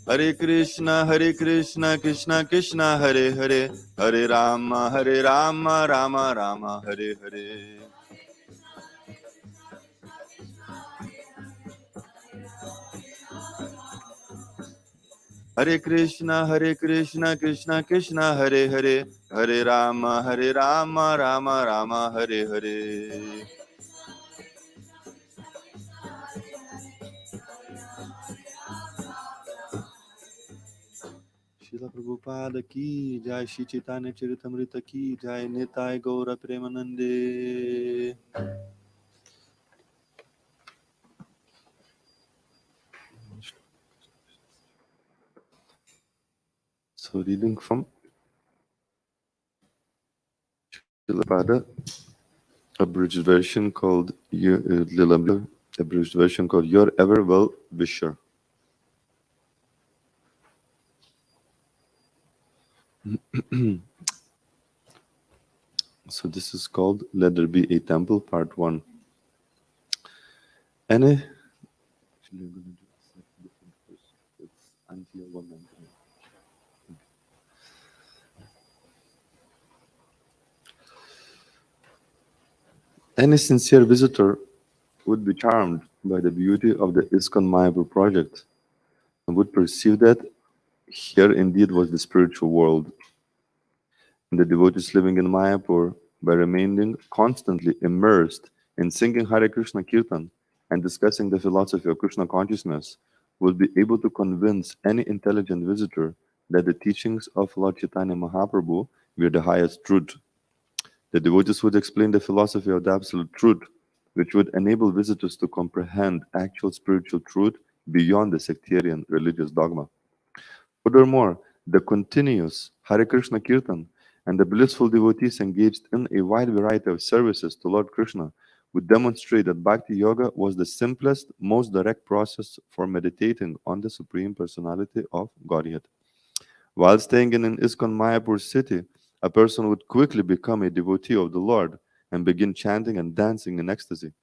Hare Krishna, Krishna Krishna, Hare Hare, Hare Rama, Rama Rama, Hare Hare. Hare Krishna, Krishna Krishna, Hare Hare, Hare Rama, Rama Rama, Hare Hare. Srila Prabhupada ki jai, Shri Chaitanya Charitamrita ki jai, Nitai Gaura Premanande. So reading from Srila Prabhupada, abridged version called abridged version called Your Ever Well Wisher. So this is called Let There Be a Temple, Part 1. Any actually I'm gonna do a slightly different verse. It's until 199. Any sincere visitor would be charmed by the beauty of the ISKCON Mayapur project and would perceive that here indeed was the spiritual world. And the devotees living in Mayapur, by remaining constantly immersed in singing Hare Krishna Kirtan and discussing the philosophy of Krishna consciousness, will be able to convince any intelligent visitor that the teachings of Lord Chaitanya Mahaprabhu were the highest truth. The devotees would explain the philosophy of the absolute truth, which would enable visitors to comprehend actual spiritual truth beyond the sectarian religious dogma. Furthermore, the continuous Hare Krishna Kirtan and the blissful devotees engaged in a wide variety of services to Lord Krishna would demonstrate that Bhakti Yoga was the simplest, most direct process for meditating on the Supreme Personality of Godhead. While staying in an ISKCON Mayapur city, a person would quickly become a devotee of the Lord and begin chanting and dancing in ecstasy.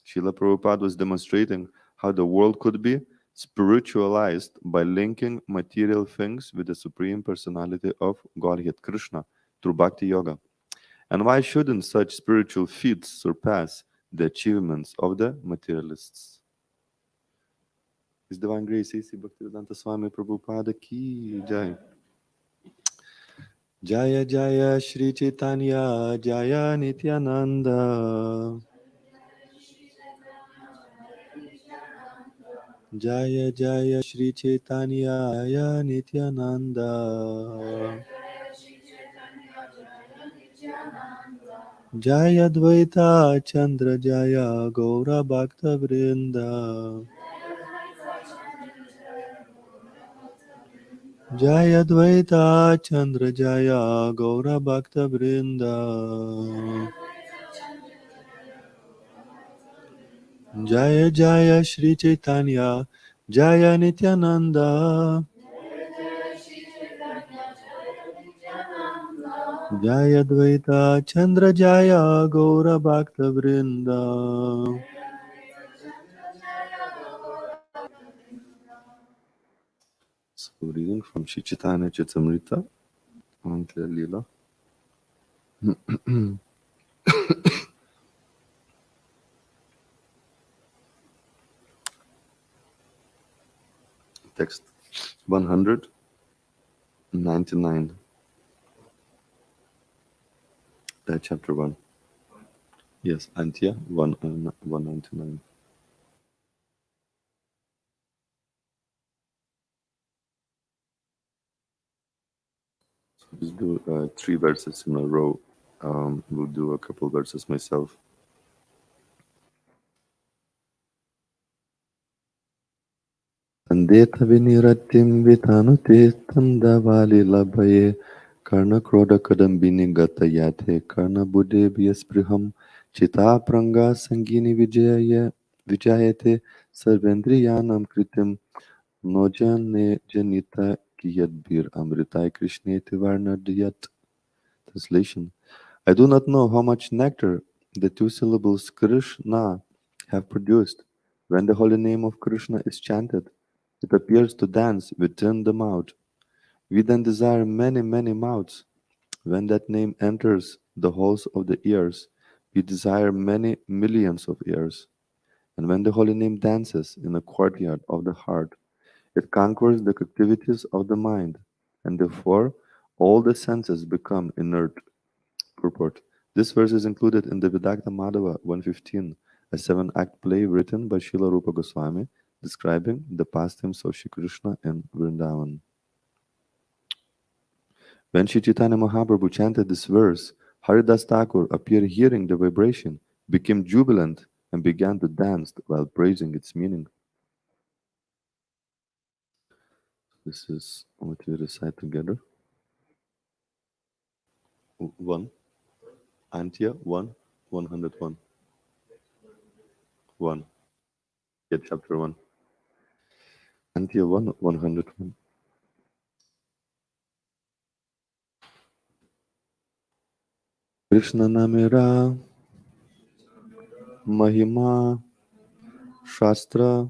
Srila Prabhupada was demonstrating how the world could be spiritualized by linking material things with the Supreme Personality of Godhead Krishna through Bhakti Yoga. And why shouldn't such spiritual feats surpass the achievements of the materialists? His Divine Grace A.C. Bhaktivedanta Swami Prabhupada ki jai. Jaya Jaya Shri Chaitanya Jaya Nityananda Jaya Jaya Shri Chaitanya Jaya Nityananda Jaya Dvaita Chandra Jaya Gaura Bhakta Vrinda Jaya Dvaita Chandra Jaya Gaura Bhakta Vrinda Jaya Jaya Shri Chaitanya Jaya Nityananda Jaya Dvaita Chandra Jaya Gaura Bhakta Vrinda. So reading from Shri Chaitanya Charitamrita on Leela. Text 199. Chapter 1. Yes, Antya 199. So let's do 3 verses in a row. We'll do a couple verses myself. Andeta viniratim vitanute tandavali labhaye karna kroda kadambini gatayate karna buddhe vyaspriham chita pranga sangini vijayate sarvendriyanam kritim nojane janita kiyadbir amritai krishneti varnadiyat. Translation: I do not know how much nectar the 2 syllables Krishna have produced when the holy name of Krishna is chanted. It appears to dance within the mouth. We then desire many, many mouths. When that name enters the halls of the ears, we desire many millions of ears. And when the holy name dances in the courtyard of the heart, it conquers the captivities of the mind, and therefore all the senses become inert. Purport. This verse is included in the Vidagdha Madhava 115, a seven-act play written by Srila Rupa Goswami describing the pastimes of Shri Krishna in Vrindavan. When Shri Chaitanya Mahaprabhu chanted this verse, Haridas Thakur, upon hearing the vibration, became jubilant and began to dance while praising its meaning. This is what we recite together. 1, Antya 1, 101. 1. Yeah, chapter 1. Antya 1, 101. Krishna Namera Mahima Shastra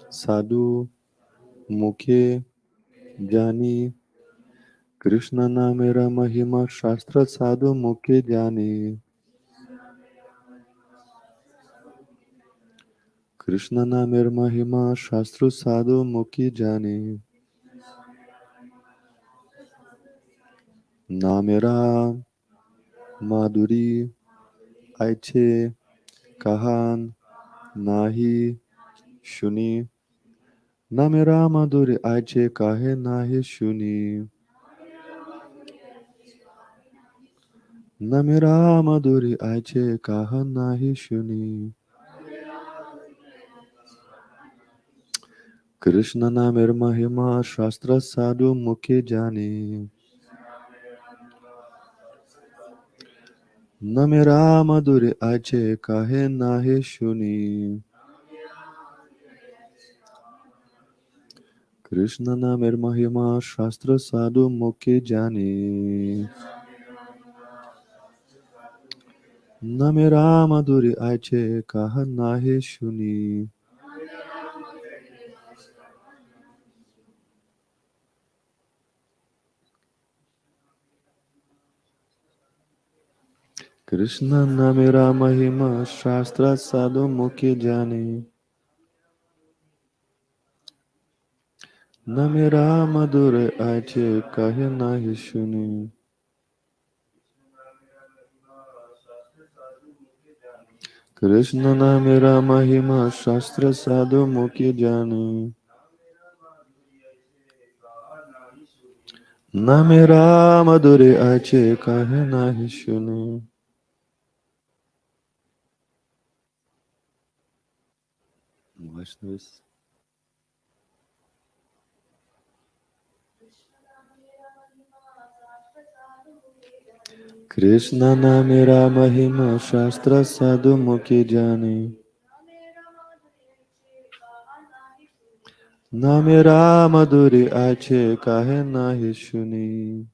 Sadhu Mukhe Jani Krishna Namera Mahima Shastra Sadhu Mukhe Jani Krishna Namer Mahima Shastru Sadhu Mukhi Jani Namera Madhuri Aiche Kahan Nahi Shuni Namera Madhuri Aiche Kahe Nahi Shuni Namera Madhuri Aiche Kaha Nahi Shuni Krishna Namer Mahima Shastra Sadhu Mukhi Jani Namera Madhuri Aiche Kahe Nahi Shuni Krishna Namer Mahima Shastra Sadhu Mukhi Jani Namera Madhuri Aiche Kaha Nahi Shuni Krishna Namera Mahima Shastra Sadhu Mukhi Jani Namera Madhuri Aiche Kahe Nahi Shuni Krishna Namera Mahima Shastra Sadhu Mukhi Jani Namera Madhuri Aiche Kahe Nahi Shuni Vaishnavas. Krishna Namera Mahima Shastra Sadhu Mukhi Jani Namera Madhuri Aiche Kahe Nahi Shuni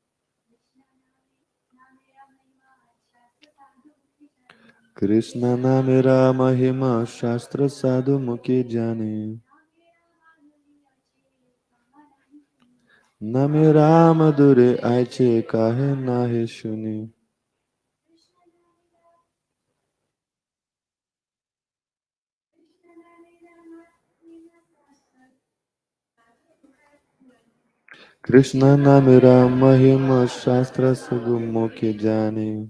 Krishna Namera Mahima Shastra Sadhu Mukhi Jani Namera Madhuri Aiche Kahe Nahi Shuni Krishna Namera Mahima Shastra Sadhu Mukhi Jani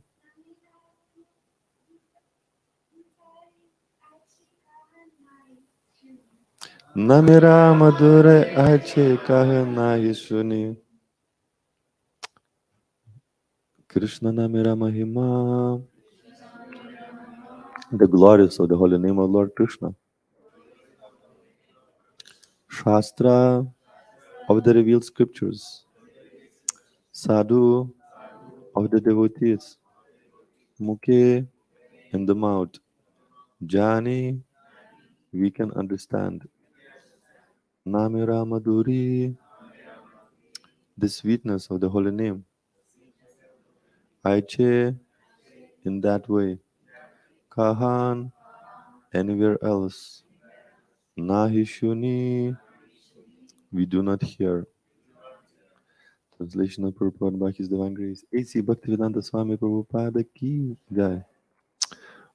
Namera Madhuri Aiche Kahe Nahi Shuni Krishna Namera Mahima the glories of the holy name of Lord Krishna. Shastra of the revealed scriptures. Sadhu of the devotees. Mukhe in the mouth. Jani we can understand. Namira Madhuri the sweetness of the holy name. Aiche in that way. Kahan anywhere else. Nahi Shuni We do not hear. Translation of purport by His Divine Grace. A.C. Bhaktivedanta Swami Prabhupada Ki Jai.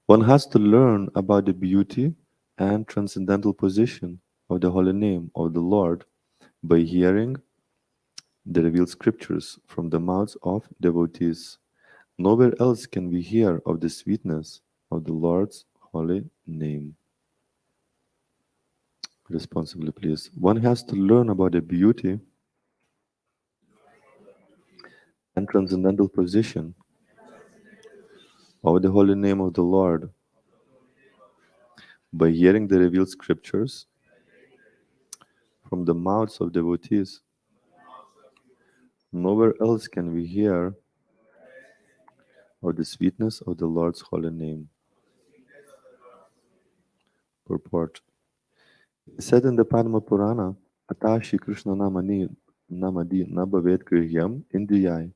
One has to learn about the beauty and transcendental position of the holy name of the Lord by hearing the revealed scriptures from the mouths of devotees. Nowhere else can we hear of the sweetness of the Lord's holy name. Responsibly, please. One has to learn about the beauty and transcendental position of the holy name of the Lord by hearing the revealed scriptures from the mouths of devotees. Nowhere else can we hear of the sweetness of the Lord's holy name. Purport. It is said in the Padma Purana, Atashi Krishna Namadi Nabhavet Grihyam Indriyai.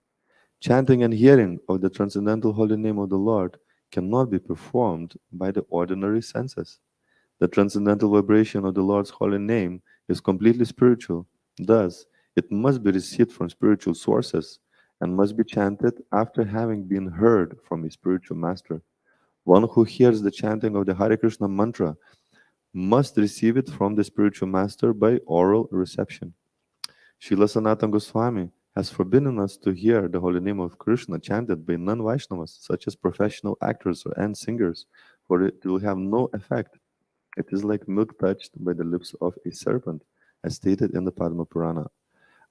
Chanting and hearing of the transcendental holy name of the Lord cannot be performed by the ordinary senses. The transcendental vibration of the Lord's holy name is completely spiritual. Thus, it must be received from spiritual sources and must be chanted after having been heard from a spiritual master. One who hears the chanting of the Hare Krishna mantra must receive it from the spiritual master by oral reception. Srila Sanatana Goswami has forbidden us to hear the holy name of Krishna chanted by non-Vaishnavas, such as professional actors and singers, for it will have no effect. It is like milk touched by the lips of a serpent, as stated in the Padma Purana.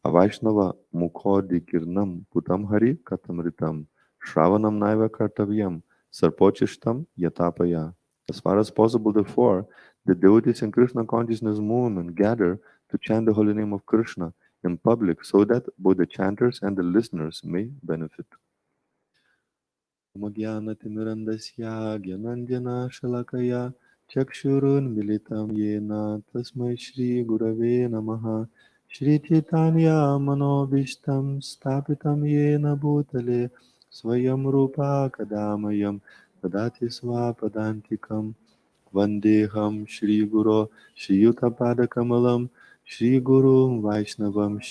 Avaishnava mukhodikirnam putam hari katamritam shravanam naiva kartavyam sarpochishtam yatapaya. As far as possible, therefore, the devotees in Krishna consciousness movement gather to chant the holy name of Krishna in public so that both the chanters and the listeners may benefit. Magyanatimirandasya gyananjana shalakaya chakshurunmilitam yena tasmai Shri Gurave Namaha Shri Chaitanya Manobishtam Stapitam Yena Bhutale Swayam Rupa Kadamayam Padati Swapadantikam Vandeham Shri Guru Shri Yutapadakamalam Shri Guru Vaishnavam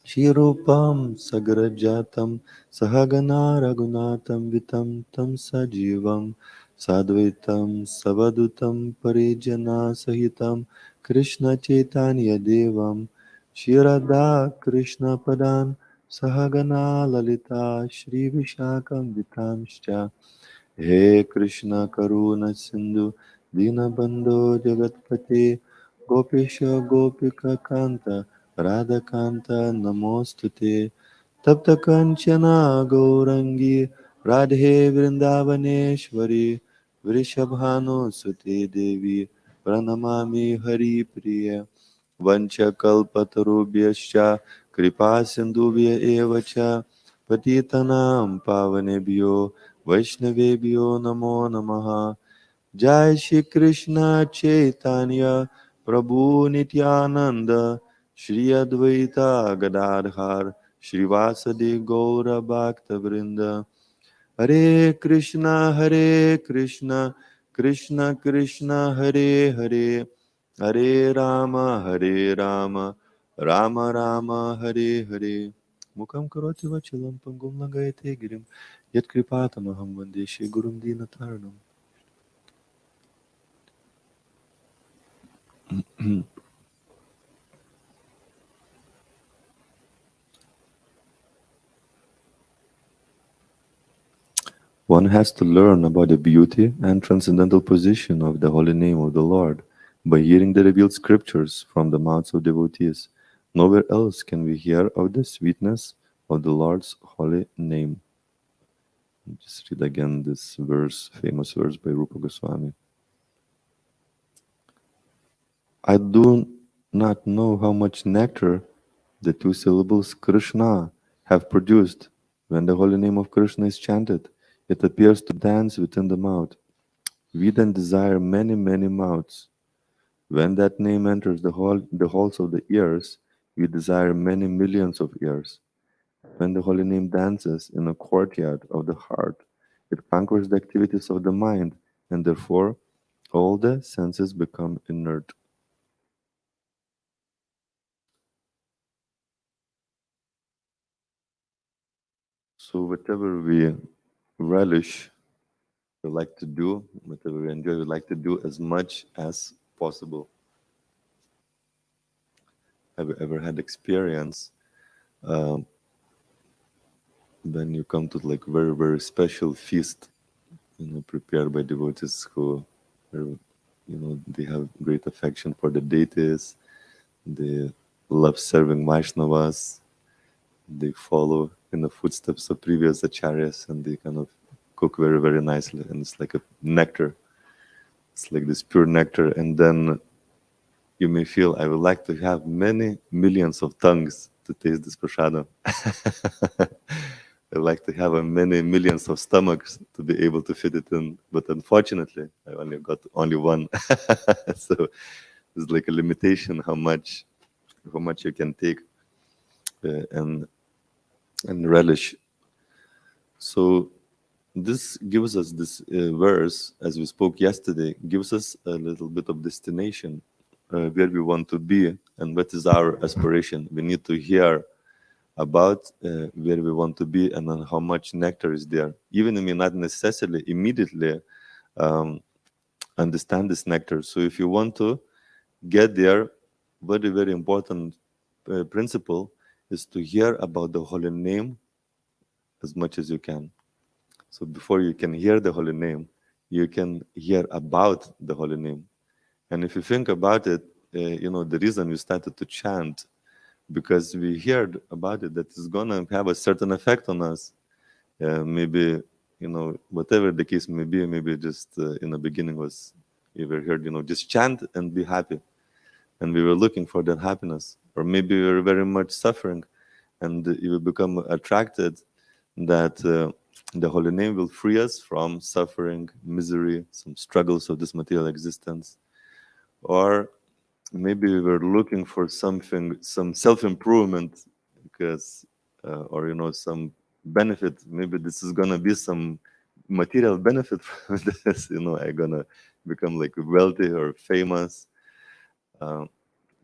Shirupam Sagrajatam Sahagana Raghunatam Vitam Tam Sajivam Sadvaitam Savadutam Parijana Sahitam Krishna Chaitanya Devam Shirada Krishna Padan Sahagana Lalita Shri Vishakam Vitamscha He Krishna Karuna Sindhu Dinabandho Jagatpate Gopesha Gopika Kanta Radha Kanta Namostute Tapta Kanchana Gaurangi Radhe Vrindavaneshwari Vrishabhanu Sute Devi Pranamami Hari Priya Vanchakalpatarubhyascha Kripa Sindhubhya Eva Cha Patitanam Pavanebhyo Vaishnavebhyo Namo Namaha Jai Shri Krishna Chaitanya Prabhu Nityananda Shri Advaita Gadadhar Srivasadi Gaura Bhakta Vrinda Hare Krishna Krishna Krishna Hare Hare Hare Rama Rama Rama Hare Hare Mukam karoti vachalam pangum lagayate girim Yat kripatamaham vande Shri Gurum Dinataranam. One has to learn about the beauty and transcendental position of the holy name of the Lord by hearing the revealed scriptures from the mouths of devotees. Nowhere else can we hear of the sweetness of the Lord's holy name. Just read again this verse, famous verse by Rupa Goswami. I do not know how much nectar the two syllables Krishna have produced. When the holy name of Krishna is chanted, it appears to dance within the mouth. We then desire many, many mouths. When that name enters the halls of the ears, we desire many millions of ears. When the holy name dances in a courtyard of the heart, it conquers the activities of the mind, and therefore all the senses become inert. So whatever we relish, we like to do, whatever we enjoy, we like to do as much as possible. Have you ever had experience um, when you come to like very, very special feast, prepared by devotees who are, they have great affection for the deities, they love serving Vaishnavas, they follow in the footsteps of previous acharyas, and they kind of cook very, very nicely, and it's like a nectar. It's like this pure nectar, and then you may feel, I would like to have many millions of tongues to taste this prasada. I like to have a many millions of stomachs to be able to fit it in, but unfortunately, I only got only one. So there's like a limitation how much you can take uh, and and relish. So this gives us this verse, as we spoke yesterday, gives us a little bit of destination where we want to be and what is our aspiration. We need to hear about where we want to be and then how much nectar is there. Even if we not necessarily immediately um, understand this nectar. So if you want to get there, very, very important principle is to hear about the holy name as much as you can. So before you can hear the holy name, you can hear about the holy name. And if you think about it, the reason we started to chant, because we heard about it, that it's gonna have a certain effect on us. Maybe, whatever the case may be, maybe just in the beginning was, you were heard, just chant and be happy. And we were looking for that happiness. Or maybe we were very much suffering and you will become attracted that the holy name will free us from suffering, misery, some struggles of this material existence. Or maybe we were looking for something, some self-improvement, because, or some benefit. Maybe this is gonna be some material benefit from this. I'm gonna become like wealthy or famous. Uh,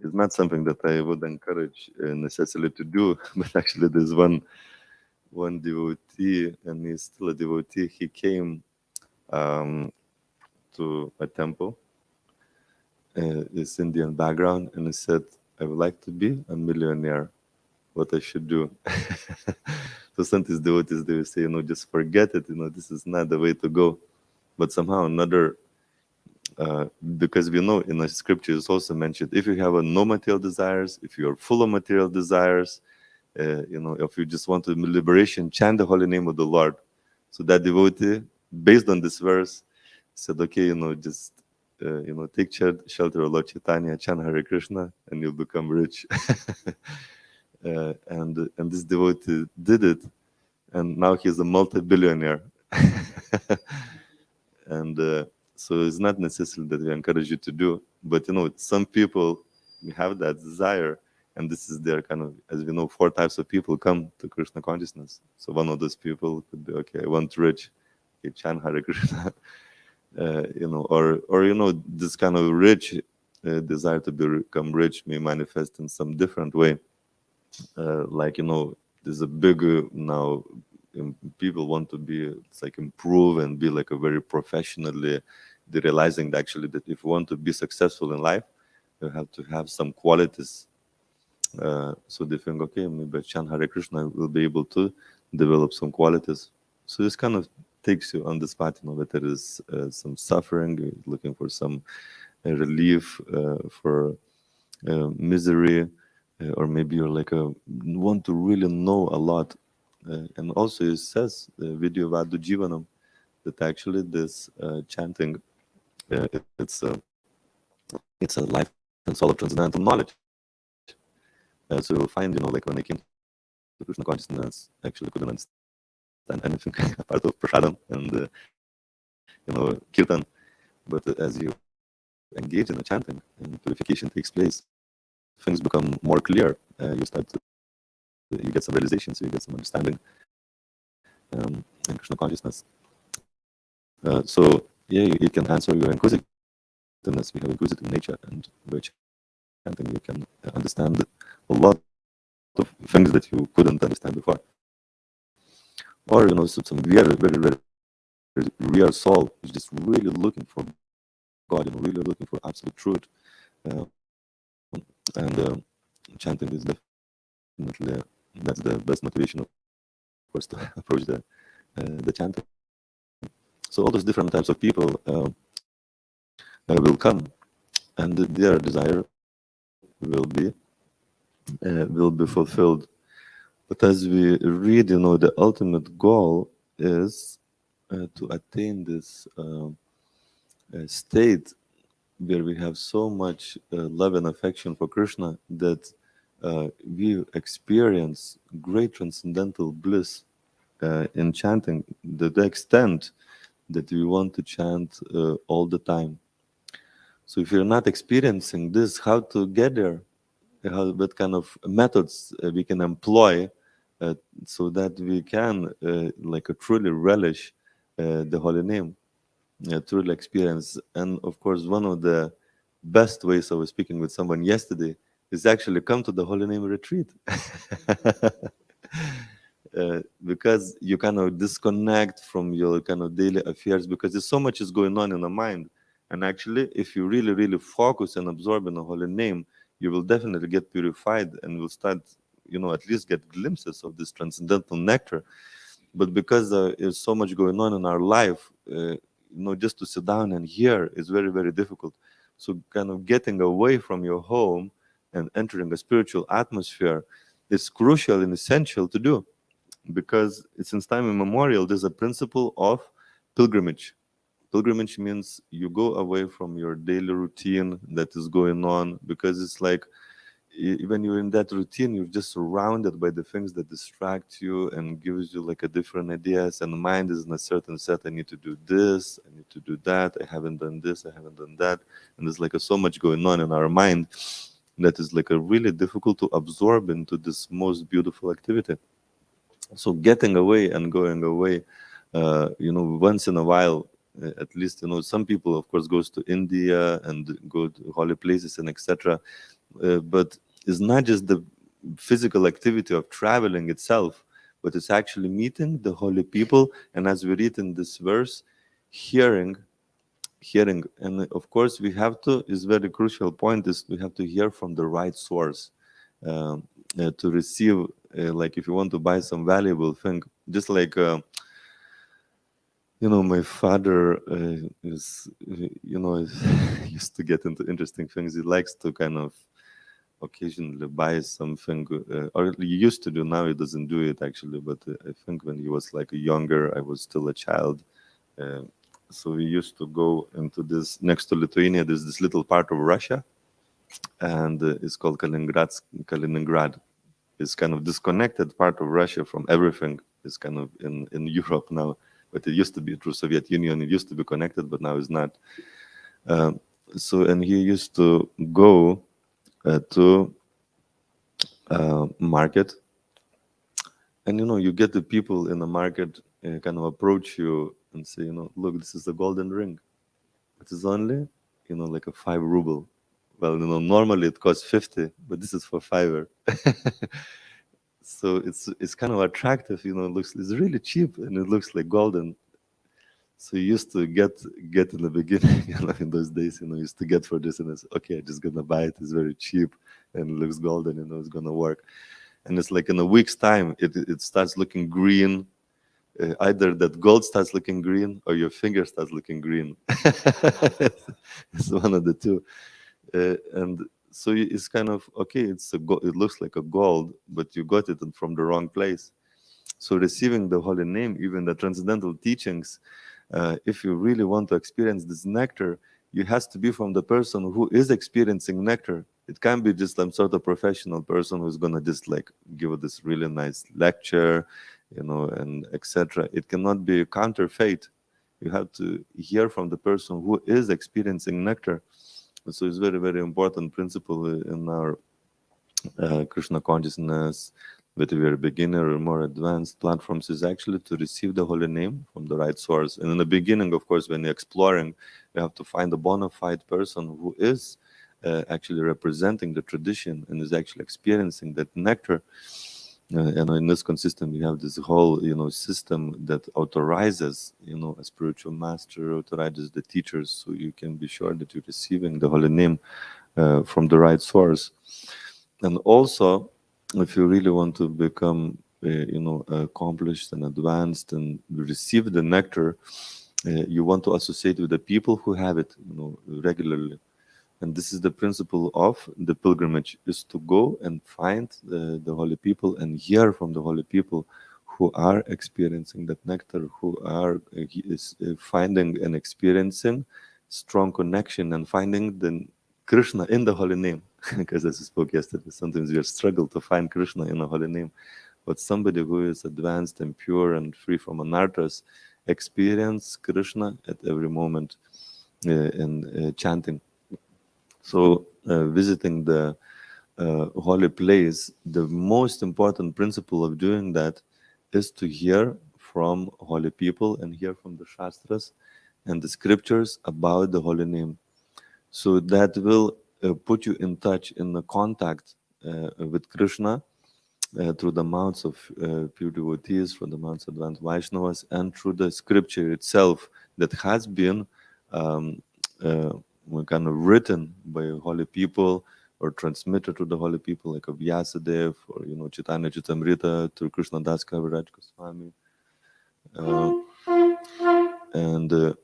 it's not something that I would encourage necessarily to do, but actually there's one devotee, and he's still a devotee. He came um, to a temple, his Indian background, and he said, "I would like to be a millionaire. What I should do?" So some these devotees they will say, just forget it. This is not the way to go. But somehow another, because we know in the scripture it's also mentioned, if you have no material desires, if you are full of material desires, if you just want to liberation, chant the holy name of the Lord. So that devotee, based on this verse, said, okay, just take shelter of Lord Chaitanya, chant Hare Krishna, and you'll become rich. And this devotee did it, and now he's a multi-billionaire. And so it's not necessarily that we encourage you to do, but some people have that desire, and this is their kind of, as we know, four types of people come to Krishna consciousness. So one of those people could be, okay, I want rich, okay, chant Hare Krishna, or this kind of rich desire to become rich may manifest in some different way. Like there's a big now people want to be, it's like improve and be like a very professionally, they're realizing that actually that if you want to be successful in life, you have to have some qualities. So they think, okay, maybe chant Hare Krishna will be able to develop some qualities. So this kind of takes you on this path, that there is some suffering, you're looking for some relief for misery, or maybe you're like want to really know a lot. And also it says, video Vadu Jivanam, that actually this chanting, it's a life and soul of transcendental knowledge. So you'll find, like when I came to Krishna consciousness, actually couldn't understand anything apart of prasadam and kirtan. But as you engage in the chanting and purification takes place, things become more clear. You get some realizations, you get some understanding in Krishna consciousness. So yeah, you can answer your inquisitiveness. We have inquisitive nature, and by chanting you can understand a lot of things that you couldn't understand before. or some very rare soul is just really looking for God, really looking for absolute truth. And chanting is definitely that's the best motivation, of course, to approach the chanting. So all those different types of people will come, and their desire will be fulfilled. But as we read, the ultimate goal is to attain this state where we have so much love and affection for Krishna that we experience great transcendental bliss in chanting, the extent that we want to chant all the time. So if you're not experiencing this, how to get there? What kind of methods we can employ uh, so that we can truly relish the holy name, truly experience. And of course, one of the best ways I was speaking with someone yesterday is actually come to the holy name retreat. Because you kind of disconnect from your kind of daily affairs because there's so much is going on in the mind. And actually, if you really, really focus and absorb in the holy name, you will definitely get purified and will start, at least get glimpses of this transcendental nectar. But because there's so much going on in our life, just to sit down and hear is very, very difficult. So, kind of getting away from your home and entering a spiritual atmosphere is crucial and essential to do because since time immemorial, there's a principle of pilgrimage. Pilgrimage means you go away from your daily routine that is going on because it's like when you're in that routine, you're just surrounded by the things that distract you and gives you like a different ideas. And the mind is in a certain set. I need to do this. I need to do that. I haven't done this. I haven't done that. And there's like so much going on in our mind that is like a really difficult to absorb into this most beautiful activity. So getting away and going away, once in a while, at least, some people, of course, goes to India and go to holy places and etc. But it's not just the physical activity of traveling itself, but it's actually meeting the holy people. And as we read in this verse, hearing and of course we have to is very crucial point is we have to hear from the right source to receive like if you want to buy some valuable thing, just like my father is used to get into interesting things. He likes to kind of occasionally buy something, or he used to do. Now he doesn't do it actually, but I think when he was like younger, I was still a child. uh, so we used to go into this next to Lithuania. There's this little part of Russia, and it's called Kaliningrad. It's kind of disconnected part of Russia from everything. It's kind of in Europe now, but it used to be through Soviet Union. It used to be connected, but now it's not. Um, and he used to go to market, and you get the people in the market kind of approach you and say, look, this is a golden ring. It is only, like a 5 ruble. Well, normally it costs 50, but this is for fiver. So it's kind of attractive, it looks it's really cheap and it looks like golden. So you used to get in the beginning, in those days, used to get for this and it's okay, I'm just gonna buy it. It's very cheap and it looks golden, it's gonna work. And it's like in a week's time, it starts looking green. Either that gold starts looking green or your finger starts looking green. It's one of the two. And so it's kind of okay. It looks like a gold, but you got it from the wrong place. So receiving the holy name, even the transcendental teachings, if you really want to experience this nectar, you has to be from the person who is experiencing nectar. It can't be just some sort of professional person who's gonna just like give this really nice lecture, and etc. It cannot be a counterfeit. You have to hear from the person who is experiencing nectar. So it's very, very important principle in our Krishna consciousness, whether we are a beginner or more advanced platforms, is actually to receive the holy name from the right source. And in the beginning, of course, when you're exploring, you have to find a bona fide person who is actually representing the tradition and is actually experiencing that nectar. In this system, we have this whole, system that authorizes, a spiritual master authorizes the teachers, so you can be sure that you're receiving the holy name from the right source. And also, if you really want to become, accomplished and advanced and receive the nectar, you want to associate with the people who have it, regularly. And this is the principle of the pilgrimage, is to go and find the holy people and hear from the holy people who are experiencing that nectar, who are finding and experiencing strong connection and finding the Krishna in the holy name. Because as we spoke yesterday, sometimes we struggle to find Krishna in a holy name. But somebody who is advanced and pure and free from anarthas experience Krishna at every moment in chanting. So, visiting the holy place, the most important principle of doing that is to hear from holy people and hear from the Shastras and the scriptures about the holy name. So that will put you in touch, in the contact with Krishna through the mouths of pure devotees, from the mouths of advanced Vaishnavas, and through the scripture itself that has been um, uh, kind of written by holy people or transmitted to the holy people, like of Vyasadeva or Chaitanya Chaitamrita through Krishna Das Kaviraj Goswami, uh, and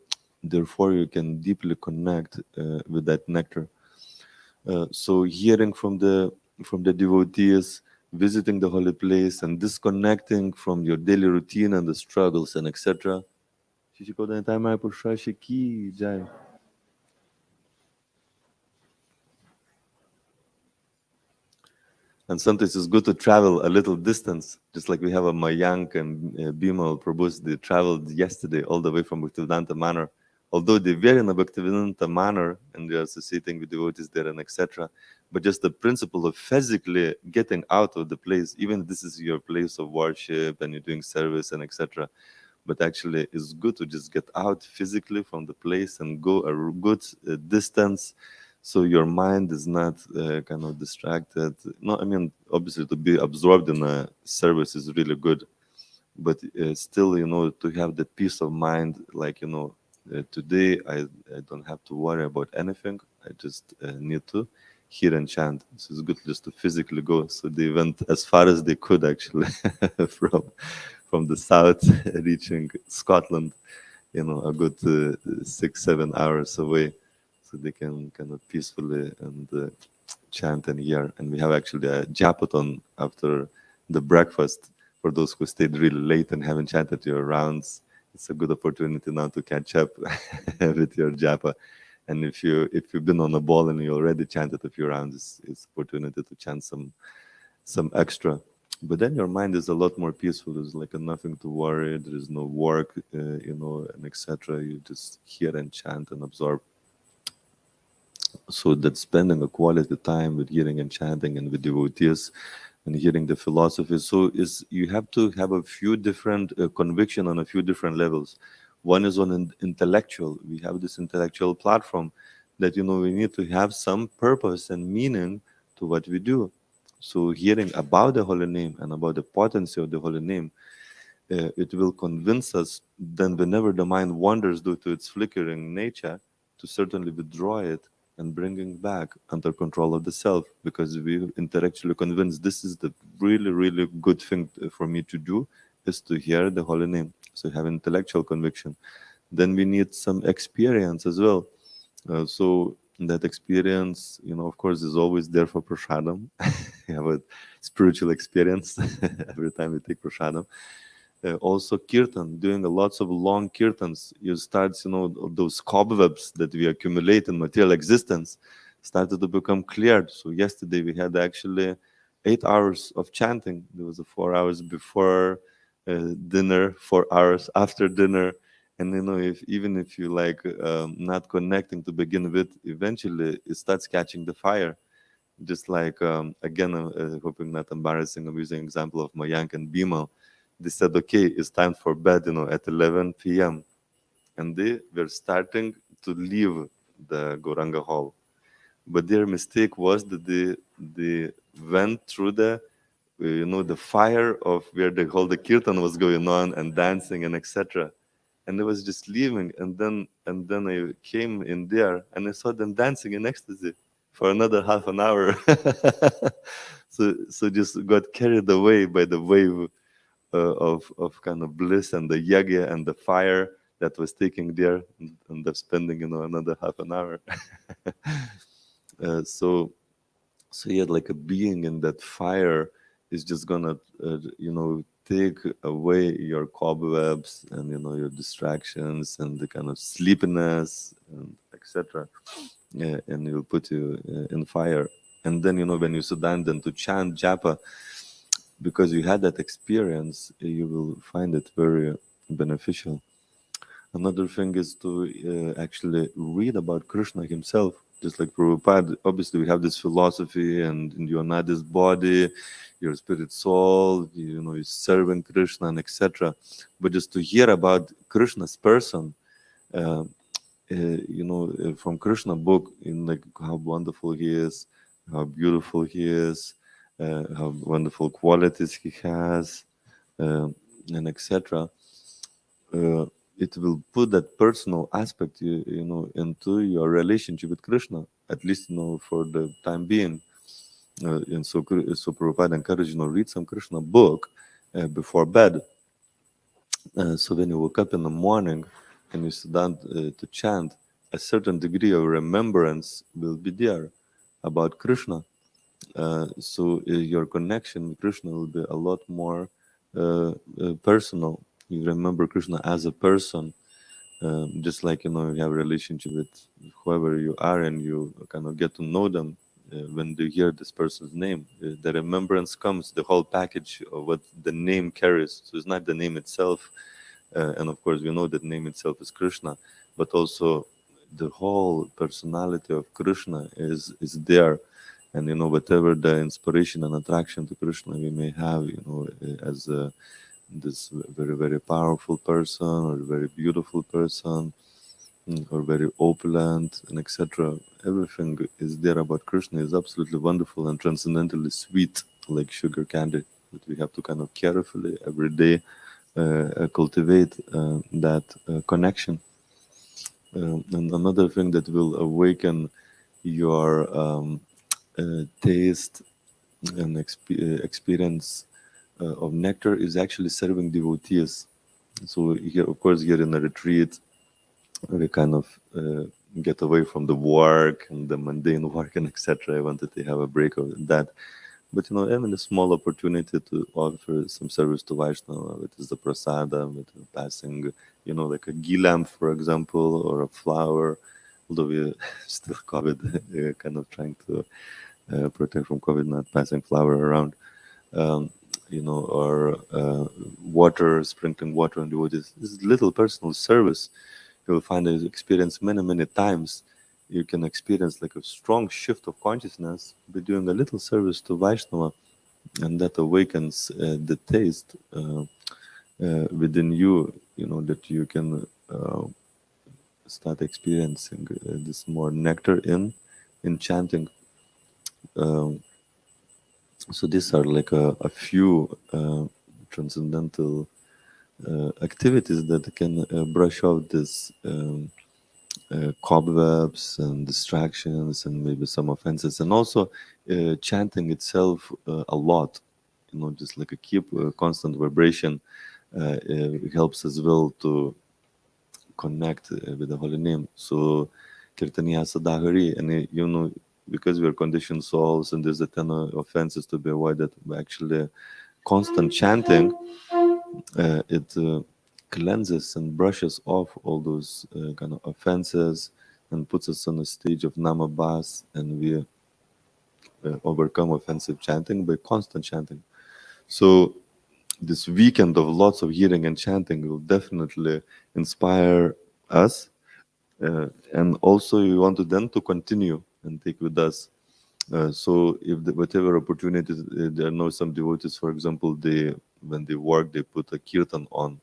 therefore you can deeply connect with that nectar. So hearing from the devotees, visiting the holy place, and disconnecting from your daily routine and the struggles and etc. Shishikoda Nitai Purusha Ki Jai. And sometimes it's good to travel a little distance, just like we have a Mayank and Bimal Prabhus. They traveled yesterday all the way from Bhaktivedanta Manor. Although they were in a Bhaktivedanta Manor and they are associating with devotees there and etc. But just the principle of physically getting out of the place, even if this is your place of worship and you're doing service and etc. But actually, it's good to just get out physically from the place and go a good distance so your mind is not kind of distracted. No, I mean, obviously, to be absorbed in a service is really good, but still, to have the peace of mind, like, today I don't have to worry about anything. I just need to hear and chant. So it's good just to physically go. So they went as far as they could actually from the south, reaching Scotland, a good 6-7 hours away, so they can kind of peacefully and chant and hear. And we have actually a japaton after the breakfast for those who stayed really late and haven't chanted your rounds. It's a good opportunity now to catch up with your japa. And if you've been on a ball and you already chanted a few rounds, it's opportunity to chant some extra. But then your mind is a lot more peaceful. There's like nothing to worry. There is no work, and etc. You just hear and chant and absorb. So that spending a quality time with hearing and chanting and with devotees and hearing the philosophy. So is you have to have a few different conviction on a few different levels. One is on an intellectual. We have this intellectual platform that we need to have some purpose and meaning to what we do. So hearing about the holy name and about the potency of the holy name, it will convince us then whenever the mind wanders due to its flickering nature, to certainly withdraw it and bringing back under control of the self, because we intellectually convinced this is the really, really good thing for me to do, is to hear the holy name. So have intellectual conviction. Then we need some experience as well. So that experience, of course, is always there for prasadam. You have a spiritual experience every time you take prasadam. Also kirtan, doing a lots of long kirtans, you start, those cobwebs that we accumulate in material existence started to become cleared. So yesterday we had actually 8 hours of chanting. There was a 4 hours before dinner, 4 hours after dinner. And if even if you like not connecting to begin with, eventually it starts catching the fire. Just like again, hoping not embarrassing, I'm using example of Mayank and Bima. They said, okay, it's time for bed, at 11 p.m. And they were starting to leave the Goranga Hall. But their mistake was that they went through the the fire of where the whole the kirtan was going on and dancing and etc. And I was just leaving, and then I came in there and I saw them dancing in ecstasy for another half an hour. So just got carried away by the wave of kind of bliss and the yagya and the fire that was taking there, and of spending another half an hour. So yeah, like a being in that fire is just gonna take away your cobwebs and your distractions and the kind of sleepiness and etc. Yeah, and will put you in fire. And then when you sit down then to chant japa, because you had that experience, you will find it very beneficial. Another thing is to actually read about Krishna himself. Just like Prabhupada, obviously we have this philosophy, and you're not this body, your spirit soul, you're serving Krishna and etc. But just to hear about Krishna's person, uh, from Krishna book, in like how wonderful he is, how beautiful he is, how wonderful qualities he has, uh, and etc. It will put that personal aspect, into your relationship with Krishna, at least, for the time being. And so Prabhupada encouraged, read some Krishna book before bed. So when you wake up in the morning and you sit down to chant, a certain degree of remembrance will be there about Krishna. So your connection with Krishna will be a lot more personal. You remember Krishna as a person, just like you have a relationship with whoever you are, and you kind of get to know them. When you hear this person's name, the remembrance comes, the whole package of what the name carries. So it's not the name itself, and of course we know that name itself is Krishna, but also the whole personality of Krishna is there. And whatever the inspiration and attraction to Krishna we may have, as this very very powerful person, or very beautiful person, or very opulent, and etc. Everything is there about Krishna is absolutely wonderful and transcendently sweet, like sugar candy, that we have to kind of carefully every day cultivate that connection. And another thing that will awaken your taste and experience of nectar is actually serving devotees. So here, of course, here in a retreat, we kind of get away from the work and the mundane work and etc. I wanted to have a break of that. But having a small opportunity to offer some service to Vaishnava, which is the prasada, with passing, like a ghee lamp, for example, or a flower. Although we still COVID, kind of trying to protect from COVID, not passing flower around. Um, or water, sprinkling water on the wood. This is little personal service. You'll find that experience many, many times. You can experience like a strong shift of consciousness by doing a little service to Vaishnava, and that awakens the taste within you, that you can start experiencing this more nectar in chanting. Um, so these are like a few transcendental activities that can brush off this cobwebs and distractions and maybe some offenses, and also chanting itself a lot, just like a keep constant vibration helps as well to connect with the holy name. So kirtaniya sadahari, and because we are conditioned souls and there's a ton of offenses to be avoided, actually constant chanting it cleanses and brushes off all those kind of offenses and puts us on a stage of namabhas, and we overcome offensive chanting by constant chanting. So this weekend of lots of hearing and chanting will definitely inspire us, and also we want to then to continue and take with us. So if whatever opportunities, there are no some devotees, for example, they when they work, they put a kirtan on,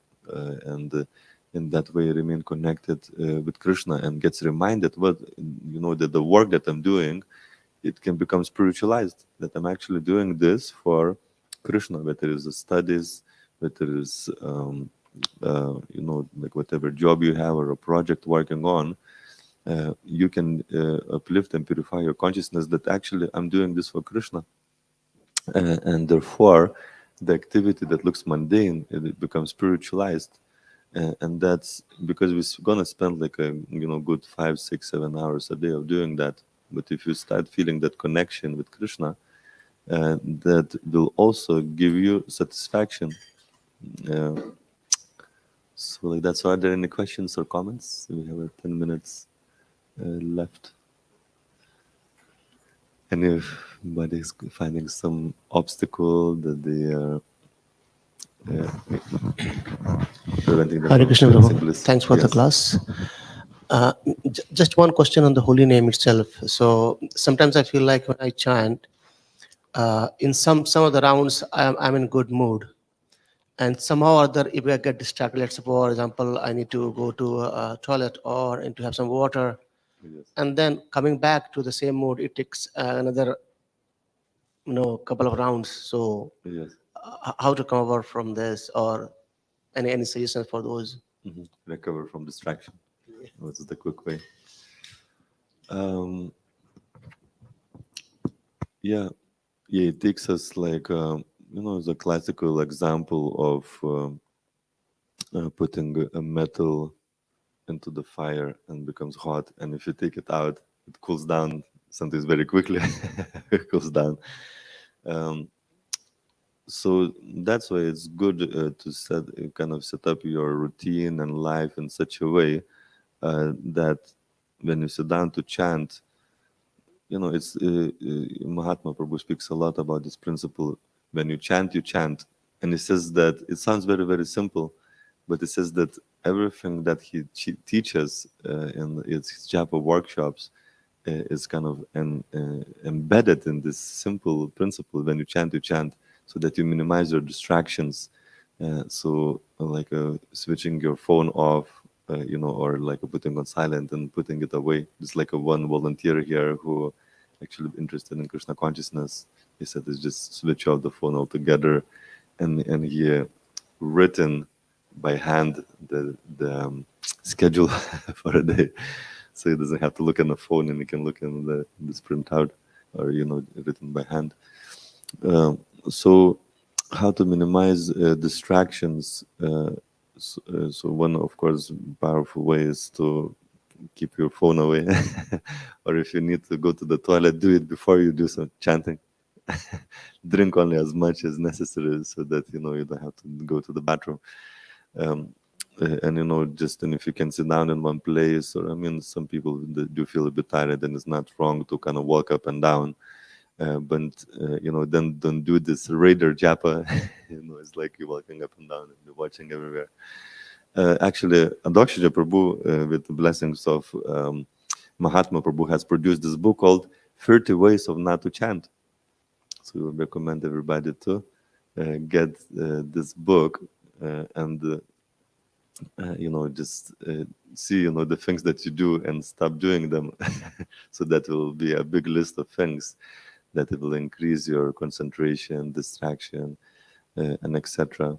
and in that way remain connected with Krishna and gets reminded what that the work that I'm doing, it can become spiritualized. That I'm actually doing this for Krishna, whether it's the studies, whether it's like whatever job you have or a project working on, you can uplift and purify your consciousness that actually I'm doing this for Krishna, and therefore the activity that looks mundane, it becomes spiritualized. And that's because we're gonna spend like a good 5, 6, 7 hours a day of doing that. But if you start feeling that connection with Krishna, that will also give you satisfaction. uh, so like that. So are there any questions or comments? We have 10 minutes left. Anybody's finding some obstacle that they are preventing them Hare from Krishna experiencing Prabhu. bliss? Thanks for the Yes. class. Uh, just one question on the holy name itself. So sometimes I feel like when I chant, in some of the rounds, I'm in good mood. And somehow or other, if I get distracted, let's say, for example, I need to go to a toilet or need to have some water, Yes. and then coming back to the same mood, it takes another couple of rounds. So Yes. how to come over from this, or any suggestions for those? Recover from distraction. What's the quick way? Um, yeah, yeah. It takes us like the classical example of putting a metal into the fire and becomes hot, and if you take it out, it cools down. Sometimes very quickly, it cools down. Um, so that's why it's good to kind of set up your routine and life in such a way that when you sit down to chant, it's Mahatma Prabhu speaks a lot about this principle. When you chant, you chant, and he says that it sounds very, very simple, but he says that everything that he teaches in his japa workshops is kind of embedded in this simple principle. When you chant, so that you minimize your distractions. Like switching your phone off, or like putting on silent and putting it away. Just like a one volunteer here who actually interested in Krishna consciousness. He said, "Is just switch off the phone altogether," and he written by hand the schedule for a day, so he doesn't have to look on the phone and he can look in this printout or written by hand. Um, so how to minimize distractions? So one, of course, powerful way is to keep your phone away, or if you need to go to the toilet, do it before you do some chanting. Drink only as much as necessary so that you don't have to go to the bathroom. um, and just and if you can sit down in one place, or I mean, some people do feel a bit tired, and it's not wrong to kind of walk up and down, but then don't do this radar japa. It's like you're walking up and down and you're watching everywhere. Actually, Adokshaja Prabhu, with the blessings of Mahatma Prabhu, has produced this book called 30 Ways of Not to Chant. So we would recommend everybody to get this book and just see the things that you do and stop doing them. So that will be a big list of things that it will increase your concentration, distraction, and etc.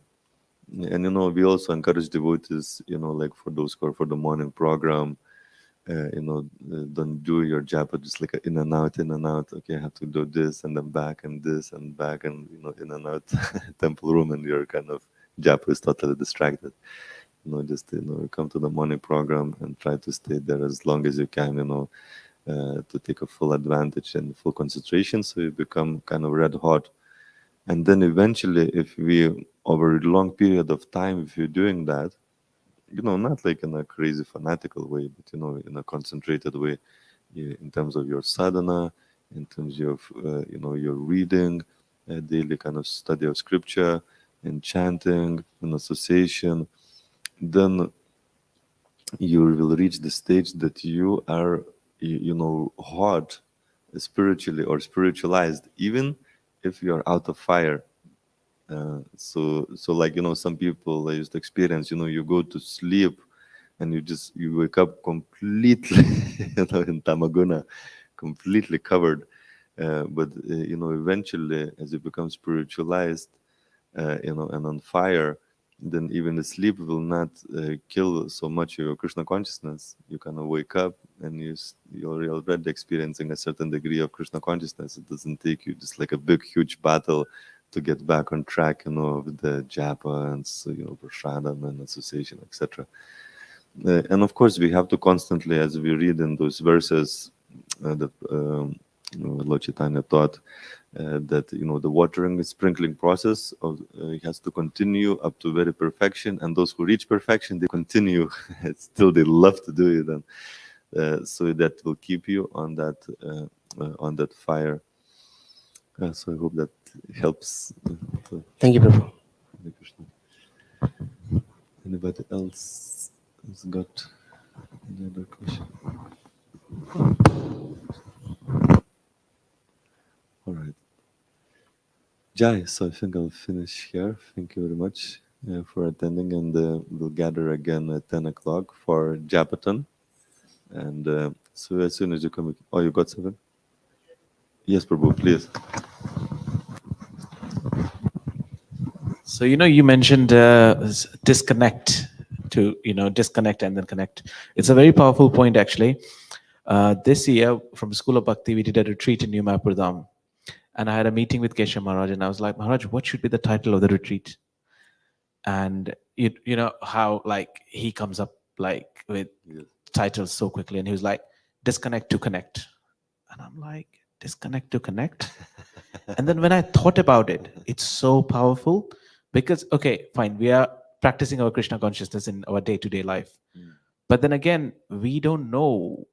And we also encourage devotees, like for those who are for the morning program, don't do your japa just like in and out, in and out. Okay, I have to do this and then back and this and back and in and out temple room, and your kind of japa is totally distracted. Just come to the morning program and try to stay there as long as you can. To take a full advantage and full concentration, so you become kind of red hot. And then eventually, if we over a long period of time, if you're doing that, not like in a crazy fanatical way, but in a concentrated way, in terms of your sadhana, in terms of your reading, daily kind of study of scripture, and chanting, and association, then you will reach the stage that you are hot spiritually or spiritualized, even if you are out of fire. So like some people I used to experience, you go to sleep and you wake up completely in Tamaguna, completely covered, But eventually, as you become spiritualized, and on fire, then even the sleep will not kill so much your Krishna consciousness. You kind of wake up and you're already experiencing a certain degree of Krishna consciousness. It doesn't take you just like a big, huge battle to get back on track, with the japa and prashadam and association, etc. And of course, we have to constantly, as we read in those verses that Lord Chaitanya taught, that the watering, sprinkling process has to continue up to very perfection, and those who reach perfection, they continue. Still, they love to do it, and so that will keep you on that fire. So I hope that helps. Thank you, Prabhu. Hare Krishna. Anybody else has got any other question? All right. Jai, so I think I'll finish here. Thank you very much for attending, and we'll gather again at 10 o'clock for Japaton. And so as soon as you come, oh, you got something? Yes, Prabhu, please. So, you mentioned disconnect disconnect and then connect. It's a very powerful point, actually. This year, from School of Bhakti, we did a retreat in New Mapurdam. And I had a meeting with Kesha Maharaj, and I was like, Maharaj, what should be the title of the retreat? And you know how like he comes up like with Yes. titles so quickly, and he was like, disconnect to connect. And I'm like, disconnect to connect? And then when I thought about it, it's so powerful because, okay, fine, we are practicing our Krishna consciousness in our day to day life. But then again, we don't know.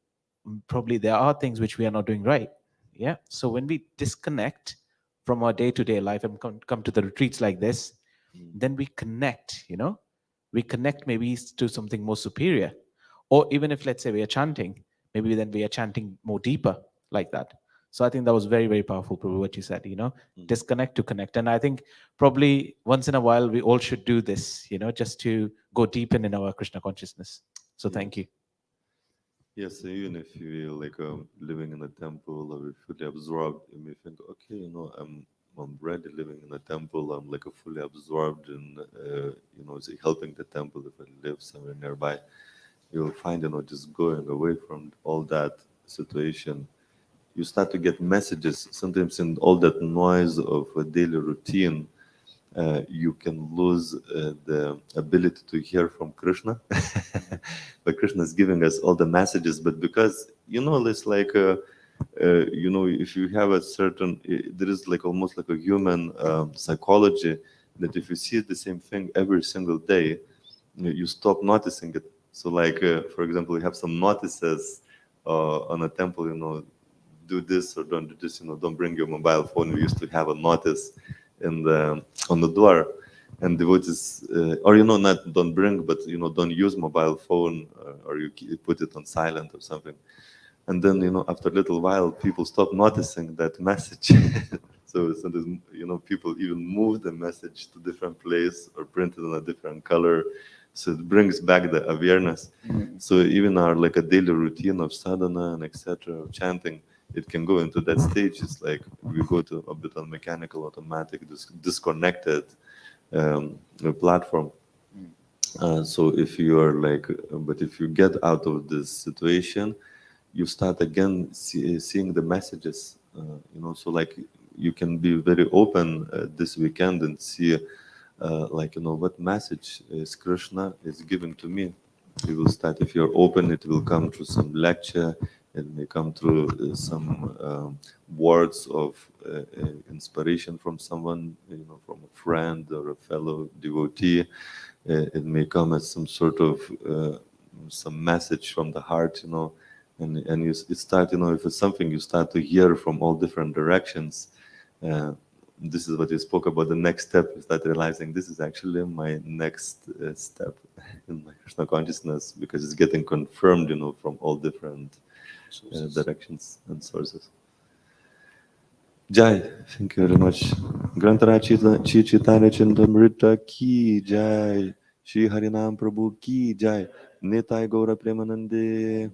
Probably there are things which we are not doing right. Yeah. So when we disconnect from our day to day life and come to the retreats like this, then we connect, we connect maybe to something more superior. Or even if, let's say, we are chanting, maybe then we are chanting more deeper like that. So I think that was very, very powerful, Prabhu, what you said, disconnect to connect. And I think probably once in a while, we all should do this, just to go deepen in our Krishna consciousness. So thank you. Yes, even if you like living in a temple or fully absorbed, you may think, okay, I'm already living in a temple. I'm like a fully absorbed in say, helping the temple if I live somewhere nearby. You'll find just going away from all that situation, you start to get messages. Sometimes in all that noise of a daily routine, you can lose the ability to hear from Krishna. But Krishna is giving us all the messages. But because it's like if you have a certain, there is like almost like a human psychology that if you see the same thing every single day, you stop noticing it. So, like for example, you have some notices on a temple, do this or don't do this, don't bring your mobile phone. We used to have a notice on the door, and devotees, or not don't bring, but don't use mobile phone, or you put it on silent or something. And then after a little while, people stop noticing that message. So sometimes people even move the message to different place or print it in a different color. So it brings back the awareness. So even our like a daily routine of sadhana and etc. of chanting, it can go into that stage. It's like we go to a bit on mechanical, automatic, disconnected platform. So if you are like, but if you get out of this situation, you start again seeing the messages. So like you can be very open this weekend and see, like what message is Krishna is giving to me. You will start, if you're open, it will come through some lecture. It may come through some words of inspiration from someone, from a friend or a fellow devotee. It may come as some sort of some message from the heart, and you start, if it's something you start to hear from all different directions. This is what you spoke about. The next step, you start realizing this is actually my next step in my Krishna consciousness, because it's getting confirmed, from all different directions and sources. Jai, thank you very much. Grantara Chaitanya Chandamrita ki Jai, Shri Harinam Prabhu ki Jai, Nitai Gaura Premanande.